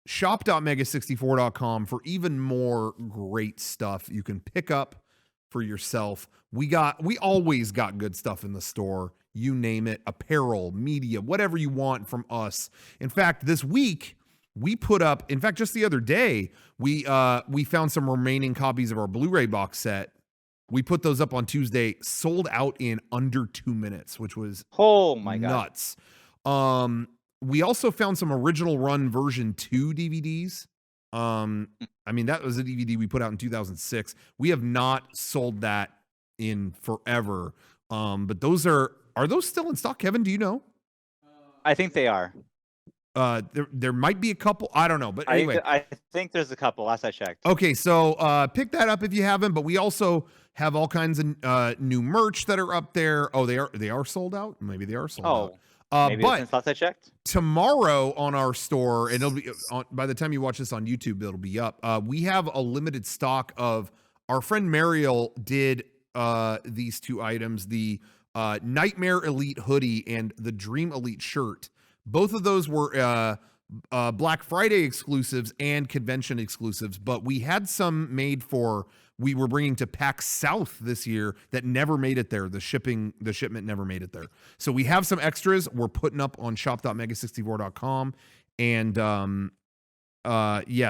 shop.mega64.com for even more great stuff you can pick up for yourself. We always got good stuff in the store. You name it, apparel, media, whatever you want from us. In fact, this week we put up, in fact, just the other day, we found some remaining copies of our Blu-ray box set. We put those up on Tuesday, sold out in under 2 minutes, which was nuts. We also found some original run version 2 DVDs. I mean, that was a DVD we put out in 2006. We have not sold that in forever. But those are those still in stock, Kevin? Do you know? I think they are. There might be a couple. I don't know. But anyway. I think there's a couple, last I checked. Okay, so pick that up if you haven't, but we also have all kinds of new merch that are up there. Oh, they are sold out? Maybe they are sold out. Maybe since last I checked. Tomorrow on our store, and it'll be by the time you watch this on YouTube, it'll be up. We have a limited stock of our friend Mariel did these 2 items, the Nightmare Elite hoodie and the Dream Elite shirt. Both of those were Black Friday exclusives and convention exclusives, but we had some made we were bringing to PAX South this year that never made it there. The shipment never made it there. So we have some extras we're putting up on shop.mega64.com. And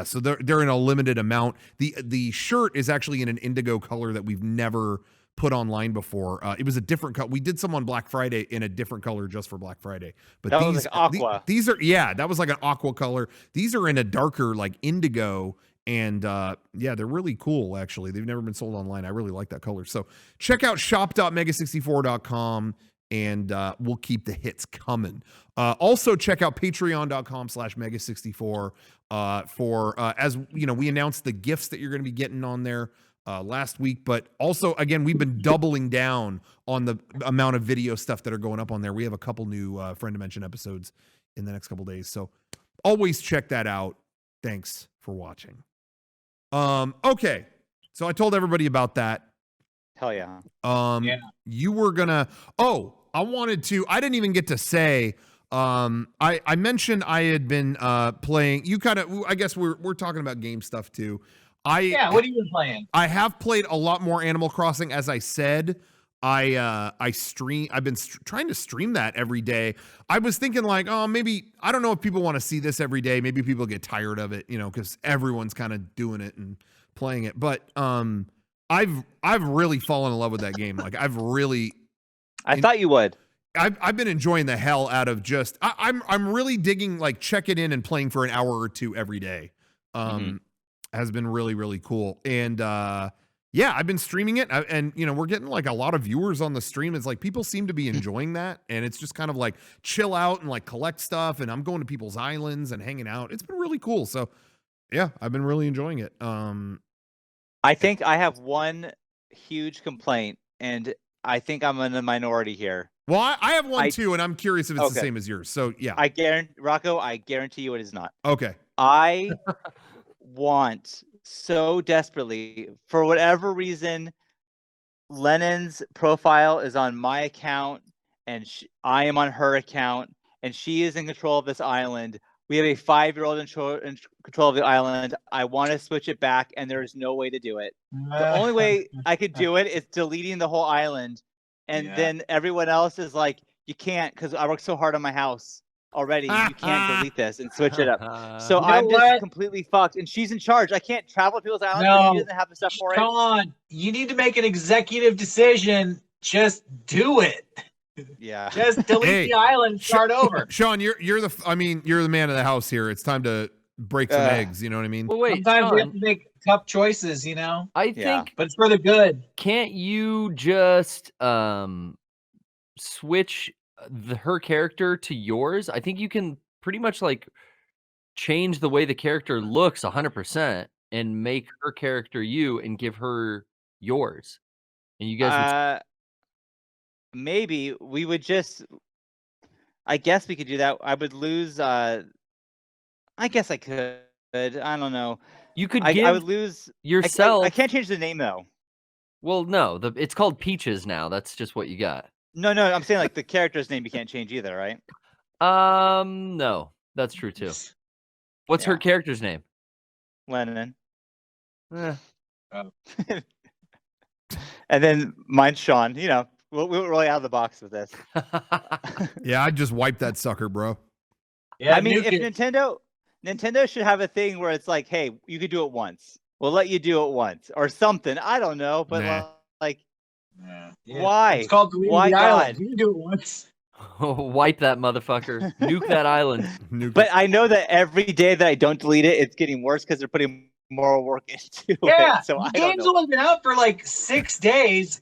so they're in a limited amount. The shirt is actually in an indigo color that we've never put online before. It was a different color. We did some on Black Friday in a different color just for Black Friday. But that was like aqua. These are, that was like an aqua color. These are in a darker like indigo. And they're really cool, actually. They've never been sold online. I really like that color. So check out shop.mega64.com and we'll keep the hits coming. Also check out patreon.com/mega64 as we announced the gifts that you're going to be getting on there last week. But also, again, we've been doubling down on the amount of video stuff that are going up on there. We have a couple new Friend Dimension episodes in the next couple days. So always check that out. Thanks for watching. Okay. So I told everybody about that. Hell yeah. You were gonna, I didn't even get to say, I mentioned I had been, playing, I guess we're talking about game stuff too. What have you been playing? I have played a lot more Animal Crossing. As I said, I've been trying to stream that every day. I was thinking like, maybe, I don't know if people want to see this every day. Maybe people get tired of it, because everyone's kind of doing it and playing it. But I've really fallen in love with that game. Like I thought you would. I've been enjoying the hell out of just, I'm really digging like checking in and playing for an hour or 2 every day. Has been really, really cool. And I've been streaming it, and we're getting like a lot of viewers on the stream. It's like people seem to be enjoying that, and it's just kind of like chill out and like collect stuff. And I'm going to people's islands and hanging out. It's been really cool. So yeah, I've been really enjoying it. I think I have one huge complaint, and I think I'm in the minority here. Well, I have one too, and I'm curious if it's the same as yours. So yeah, I guarantee you it is not. Okay. I want so desperately, for whatever reason, Lennon's profile is on my account and I am on her account, and she is in control of this island. We have a 5-year-old in control of the island. I want to switch it back, and there is no way to do it. The only way I could do it is deleting the whole island, and then everyone else is like, you can't, because I worked so hard on my house already. You can't delete this and switch it up. So I'm just completely fucked, and she's in charge. I can't travel to people's islands. No, she doesn't have the stuff for it. Come on, you need to make an executive decision. Just do it. Yeah. Just delete the island and start over. Sean, you're the man of the house here. It's time to break some eggs. You know what I mean? Well, wait, sometimes Sean, we have to make tough choices. I think, but it's for the good. Can't you just switch her character to yours? I think you can pretty much like change the way the character looks 100% and make her character you and give her yours. And you guys maybe we would just, I guess we could do that. I would lose, I guess I could. I don't know. You could I would lose yourself. I can't change the name though. Well, no, it's called Peaches now. That's just what you got. No, I'm saying like the character's name you can't change either, right? No, that's true too. What's her character's name? Lennon. Oh. And then mine's Sean. You know, we're really out of the box with this. Yeah, I'd just wipe that sucker, bro. Yeah, I mean, if Nintendo should have a thing where it's like, hey, you could do it once. We'll let you do it once or something. I don't know, but like, why? It's called Why the God? Island. You can do it once. Wipe that motherfucker. Nuke that island. But I know that every day that I don't delete it, it's getting worse because they're putting more work into it. So the game's only been out for like 6 days.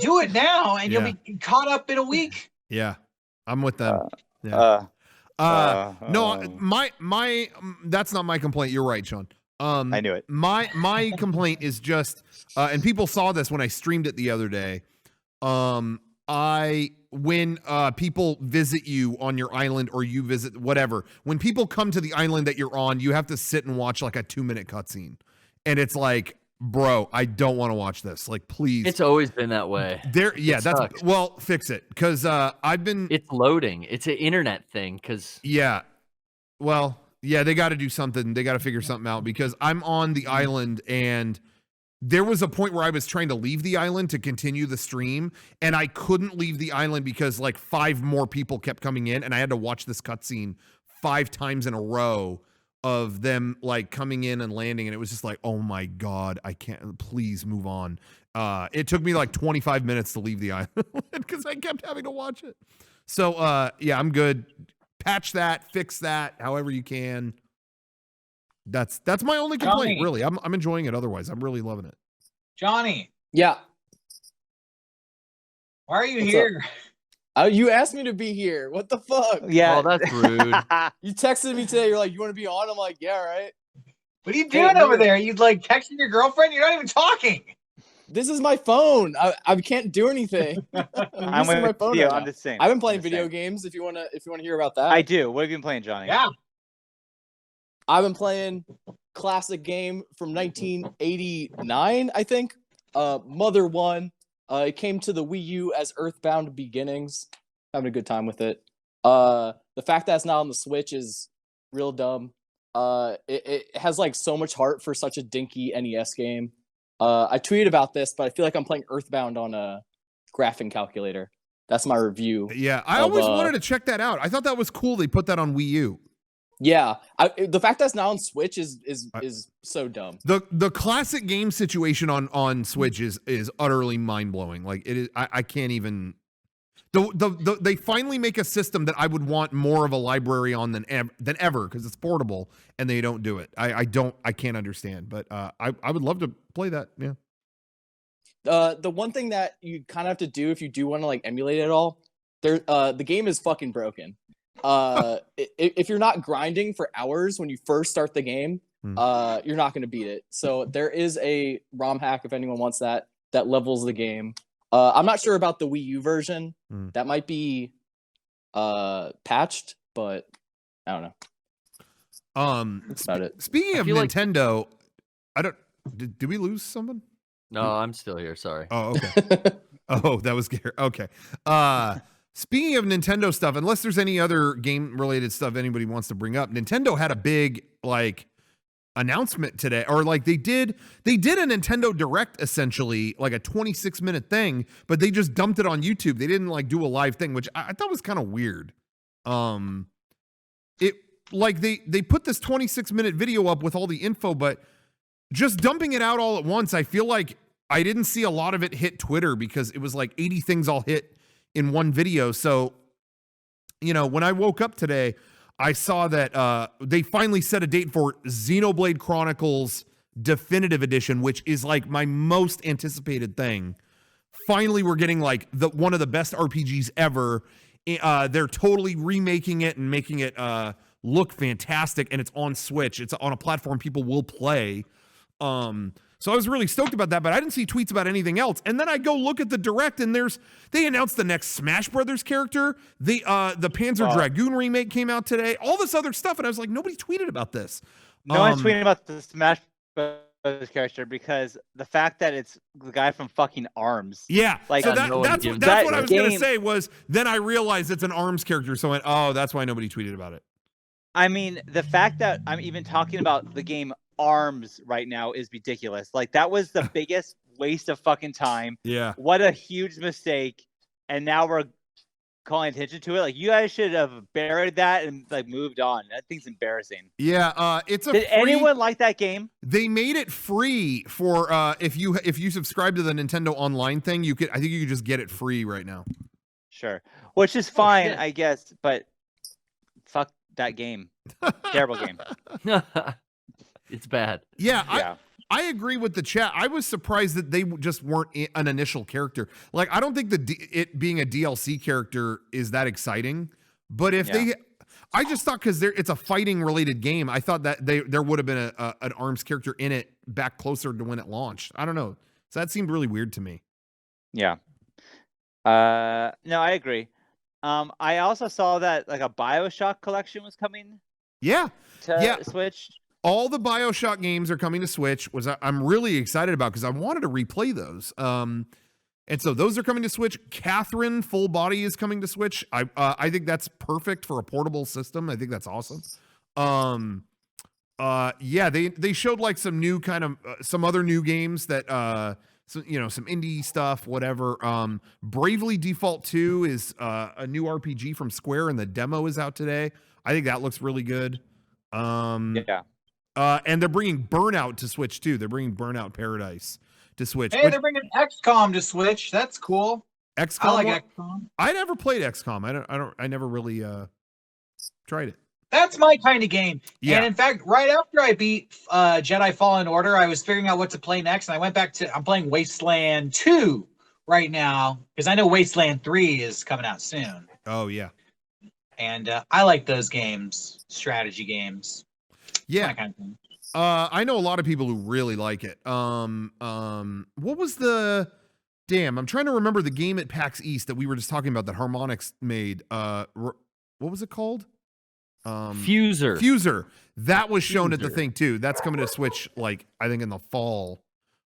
Do it now, and you'll be caught up in a week. Yeah, I'm with them. No, my that's not my complaint. You're right, Sean. I knew it. My complaint is just, and people saw this when I streamed it the other day. When people visit you on your island or you visit whatever, when people come to the island that you're on, you have to sit and watch like a 2-minute cutscene, and it's like, bro, I don't want to watch this. Like, please. It's always been that way. Well, fix it, because It's loading. It's an internet thing, because they got to do something. They got to figure something out, because I'm on the island and there was a point where I was trying to leave the island to continue the stream, and I couldn't leave the island because like 5 more people kept coming in, and I had to watch this cutscene 5 times in a row of them like coming in and landing, and it was just like, oh my God, I can't, please move on. It took me like 25 minutes to leave the island because I kept having to watch it. So I'm good. Patch that, fix that, however you can. That's my only complaint, really. I'm enjoying it otherwise. I'm really loving it. Johnny. Yeah. Why are you here? You asked me to be here. What the fuck? Yeah. Oh, that's rude. You texted me today. You're like, you want to be on? I'm like, yeah, right. What are you doing over there? You like texting your girlfriend? You're not even talking. This is my phone. I can't do anything. I'm with my phone you. I'm the same. I've been playing video games. If you wanna hear about that, I do. What have you been playing, Johnny? Yeah. I've been playing classic game from 1989, I think. Mother 1. It came to the Wii U as Earthbound Beginnings. Having a good time with it. The fact that it's not on the Switch is real dumb. It has like so much heart for such a dinky NES game. I tweeted about this, but I feel like I'm playing Earthbound on a graphing calculator. That's my review. Yeah, I always wanted to check that out. I thought that was cool. They put that on Wii U. Yeah, the fact that it's now on Switch is so dumb. The classic game situation on Switch is utterly mind blowing. Like it is, I can't even. They finally make a system that I would want more of a library on than ever because it's portable, and they don't do it. I can't understand, but I would love to play that. Yeah. The one thing that you kind of have to do if you do want to like emulate it all, the game is fucking broken. If you're not grinding for hours when you first start the game, you're not going to beat it. So there is a ROM hack if anyone wants that levels the game. I'm not sure about the Wii U version. That might be patched, but I don't know. That's about it. Speaking of Nintendo, did we lose someone? No, I'm still here. Sorry. Oh, okay. Oh, that was scary. Okay. Speaking of Nintendo stuff, unless there's any other game related stuff anybody wants to bring up, Nintendo had a big like announcement today, or like they did a Nintendo Direct, essentially like a 26-minute thing, but they just dumped it on YouTube. They didn't like do a live thing, which I thought was kind of weird. It like they put this 26-minute video up with all the info, but just dumping it out all at once, I feel like I didn't see a lot of it hit Twitter because it was like 80 things all hit in one video. So, when I woke up today, I saw that they finally set a date for Xenoblade Chronicles Definitive Edition, which is like my most anticipated thing. Finally, we're getting like one of the best RPGs ever. They're totally remaking it and making it look fantastic, and it's on Switch. It's on a platform people will play. So I was really stoked about that, but I didn't see tweets about anything else. And then I go look at the Direct, and they announced the next Smash Brothers character. The Panzer Dragoon remake came out today. All this other stuff, and I was like, nobody tweeted about this. No one's tweeting about the Smash Brothers character because the fact that it's the guy from fucking ARMS. Yeah, like so that's what I was going to say was then I realized it's an ARMS character, so I went, oh, that's why nobody tweeted about it. I mean, the fact that I'm even talking about the game ARMS right now is ridiculous. Like, that was the biggest waste of fucking time. Yeah. What a huge mistake. And now we're calling attention to it. Like, you guys should have buried that and like moved on. That thing's embarrassing. Yeah, it's a Did anyone like that game? They made it free for if you subscribe to the Nintendo Online thing, I think you could just get it free right now. Sure. Which is fine, I guess, but fuck that game. Terrible game. It's bad. Yeah. I agree with the chat. I was surprised that they just weren't an initial character. Like, I don't think it being a DLC character is that exciting. But if I just thought because it's a fighting related game, I thought that there would have been an ARMS character in it back closer to when it launched. I don't know. So that seemed really weird to me. Yeah. No, I agree. I also saw that like a BioShock collection was coming. Yeah. To Switch. All the BioShock games are coming to Switch, I'm really excited about because I wanted to replay those. And so those are coming to Switch. Catherine Full Body is coming to Switch. I think that's perfect for a portable system. I think that's awesome. They showed like some new kind of some other new games that some indie stuff, whatever. Bravely Default 2 is a new RPG from Square, and the demo is out today. I think that looks really good. And they're bringing Burnout to Switch too. They're bringing Burnout Paradise to Switch. Hey, they're bringing XCOM to Switch. That's cool. XCOM. I like XCOM. I never played XCOM. I never really tried it. That's my kind of game. Yeah. And in fact, right after I beat Jedi Fallen Order, I was figuring out what to play next, and I went back to I'm playing Wasteland 2 right now because I know Wasteland 3 is coming out soon. Oh yeah. And I like those games, strategy games. Yeah. That kind of thing. I know a lot of people who really like it. What was the I'm trying to remember the game at PAX East that we were just talking about that Harmonix made. What was it called? Fuser. That was shown at the thing too. That's coming to Switch, like I think in the fall.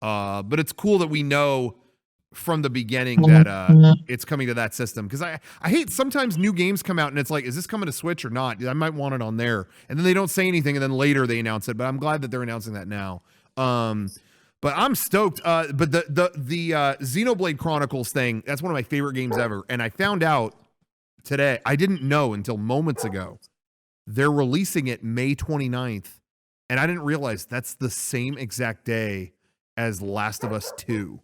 But it's cool that we know from the beginning that it's coming to that system, because I hate sometimes new games come out and it's like, is this coming to Switch or not? I might want it on there, and then they don't say anything, and then later they announce it. But I'm glad that they're announcing that now. But I'm stoked. But the Xenoblade Chronicles thing, that's one of my favorite games ever, and I found out today, I didn't know until moments ago, they're releasing it May 29th, and I didn't realize that's the same exact day as Last of Us 2.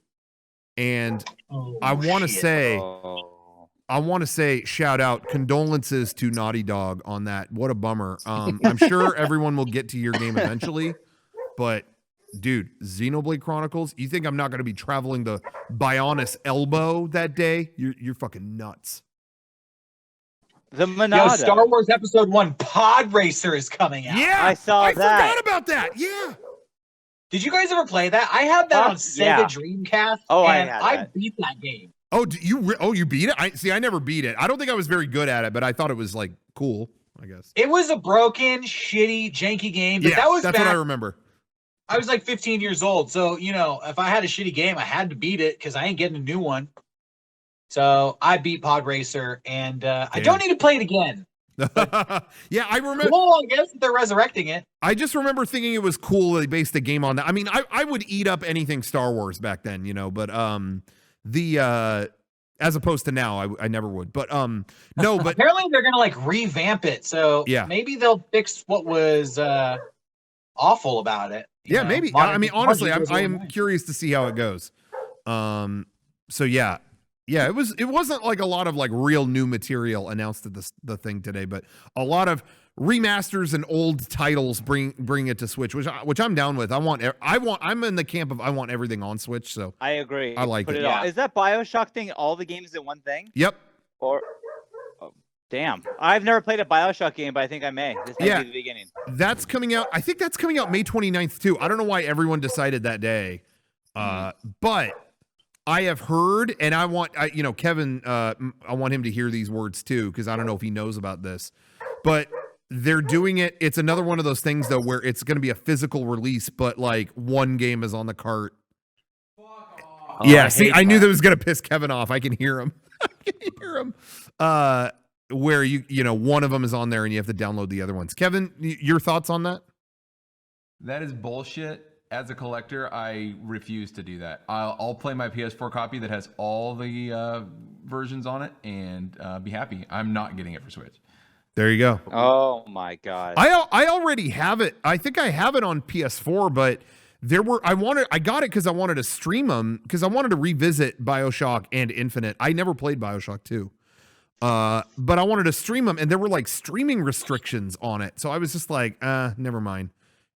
And I want to say, shout out, condolences to Naughty Dog on that. What a bummer. I'm sure everyone will get to your game eventually, but dude, Xenoblade Chronicles, you think I'm not going to be traveling the Bionis elbow that day? You're fucking nuts. The Monado. Yo, Star Wars Episode 1 Pod Racer is coming out. Yeah, I forgot about that. Yeah. Did you guys ever play that? I had that on Sega Dreamcast. Oh, and I beat that game. Oh, you beat it? I never beat it. I don't think I was very good at it, but I thought it was like cool, I guess. It was a broken, shitty, janky game, but that's what I remember. I was like 15 years old, so if I had a shitty game, I had to beat it because I ain't getting a new one. So I beat Pod Racer, and I don't need to play it again. Yeah, I remember. Well, I guess they're resurrecting it. I just remember thinking it was cool they based the game on that. I mean, I would eat up anything Star Wars back then, but as opposed to now, I never would. But no, but apparently they're gonna like revamp it, so maybe they'll fix what was awful about it. Maybe. I mean, honestly, I am curious to see how it goes. So yeah. Yeah, it wasn't like a lot of like real new material announced at the thing today, but a lot of remasters and old titles bring it to Switch, which I'm down with. I'm in the camp of I want everything on Switch, so I agree. I like Put it. Is that BioShock thing all the games in one thing? Yep. Or Damn. I've never played a BioShock game, but I think I may. This may be the beginning. That's coming out. I think that's coming out May 29th too. I don't know why everyone decided that day. But I have heard, and I want, Kevin, I want him to hear these words too, because I don't know if he knows about this. But they're doing it. It's another one of those things though, where it's going to be a physical release, but like one game is on the cart. Yeah, I knew that was going to piss Kevin off. I can hear him. Where one of them is on there and you have to download the other ones. Kevin, your thoughts on that? That is bullshit. As a collector, I refuse to do that. I'll play my PS4 copy that has all the versions on it and be happy. I'm not getting it for Switch. There you go. Oh my god. I already have it. I think I have it on PS4, but I got it because I wanted to stream them, because I wanted to revisit BioShock and Infinite. I never played BioShock 2. But I wanted to stream them, and there were like streaming restrictions on it. So I was just like, never mind.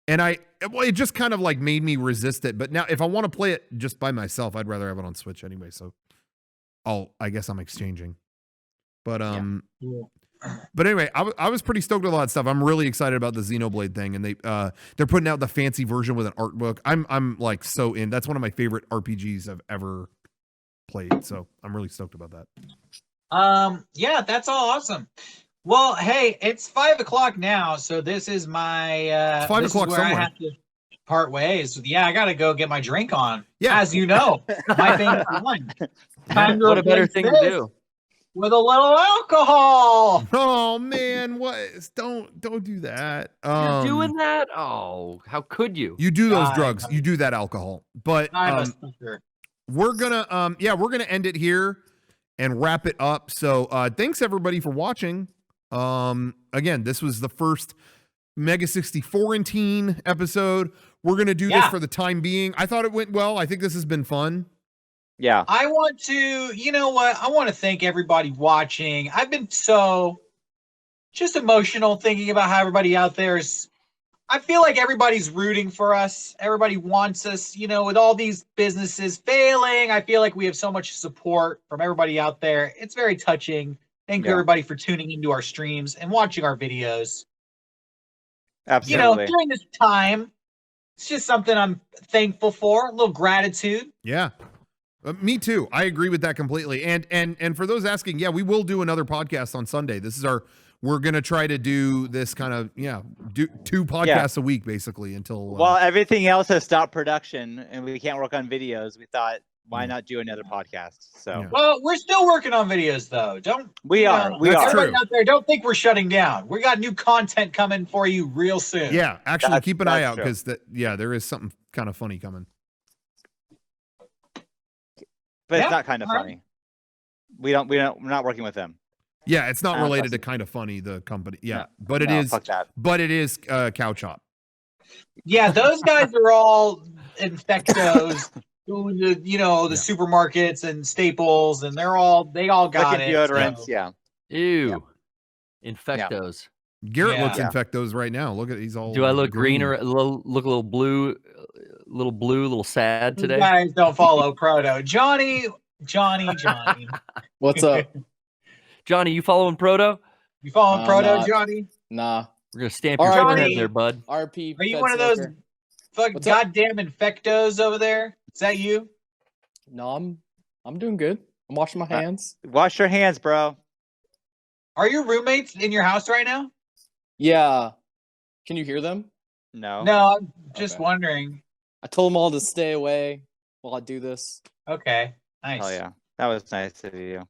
And it just kind of like made me resist it. But now if I want to play it just by myself, I'd rather have it on Switch anyway. So I guess I'm exchanging. But but anyway, I was pretty stoked with a lot of stuff. I'm really excited about the Xenoblade thing, and they're putting out the fancy version with an art book. I'm like so in. That's one of my favorite RPGs I've ever played. So I'm really stoked about that. Yeah, that's all awesome. Well, hey, it's 5 o'clock now, so this is my it's 5 o'clock somewhere. I have to part ways. Yeah, I gotta go get my drink on. Yeah, as you know, my favorite one. What a better thing to do with a little alcohol. Oh man, what? Don't do that. You're doing that? Oh, how could you? You do those drugs. You do that alcohol. But we're gonna end it here and wrap it up. So thanks everybody for watching. Again, this was the first Mega64antine episode. We're gonna do this for the time being. I thought it went well. I think this has been fun. Yeah. I want to, I want to thank everybody watching. I've been so just emotional thinking about how everybody out there is. I feel like everybody's rooting for us. Everybody wants us, with all these businesses failing. I feel like we have so much support from everybody out there. It's very touching. Thank you everybody for tuning into our streams and watching our videos. Absolutely. During this time, it's just something I'm thankful for. A little gratitude. Yeah. Me too. I agree with that completely. And for those asking, we will do another podcast on Sunday. We're going to try to do this kind of, do 2 podcasts a week, basically, until... Well, everything else has stopped production, and we can't work on videos. We thought, why not do another podcast? So, Well, we're still working on videos, though. We are. Everybody out there, don't think we're shutting down. We got new content coming for you real soon. Yeah, actually, keep an eye out, because, there is something kind of funny coming. But it's not kind of funny. We're not working with them. Yeah, it's not related to Kind of Funny, the company. Yeah, but it is. But it is Cow Chop. Yeah, those guys are all infectos. The supermarkets and Staples, and they all got it. Deodorants, so. Ew, infectos. Garrett looks infectos right now. Look at he's all. Do I look green or look a little blue? Little sad today. You guys don't follow Proto. Johnny. What's up? Johnny, you following Proto? You following Proto, Johnny? Nah. We're gonna stamp your forehead there, bud. RP. Are you one of those fucking goddamn infectos over there? Is that you? No, I'm doing good. I'm washing my hands. Wash your hands, bro. Are your roommates in your house right now? Yeah. Can you hear them? No. No, I'm just wondering. I told them all to stay away while I do this. Okay. Nice. Oh yeah. That was nice of you.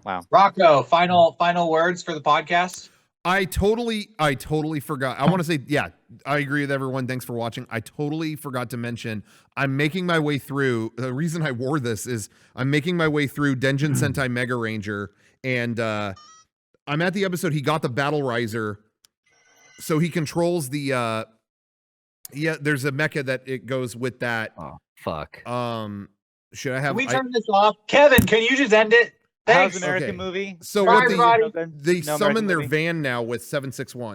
Wow. Rocco, final words for the podcast? I totally forgot. I want to say, I agree with everyone. Thanks for watching. I totally forgot to mention, I'm making my way through. The reason I wore this is I'm making my way through Denjin Sentai Mega Ranger, and I'm at the episode. He got the Battle Riser, so he controls the. There's a mecha that it goes with that. Oh fuck. Should I have? Can we turn this off? Kevin, can you just end it? Thanks. How's American movie? So Bye, what they summon their van now with 761.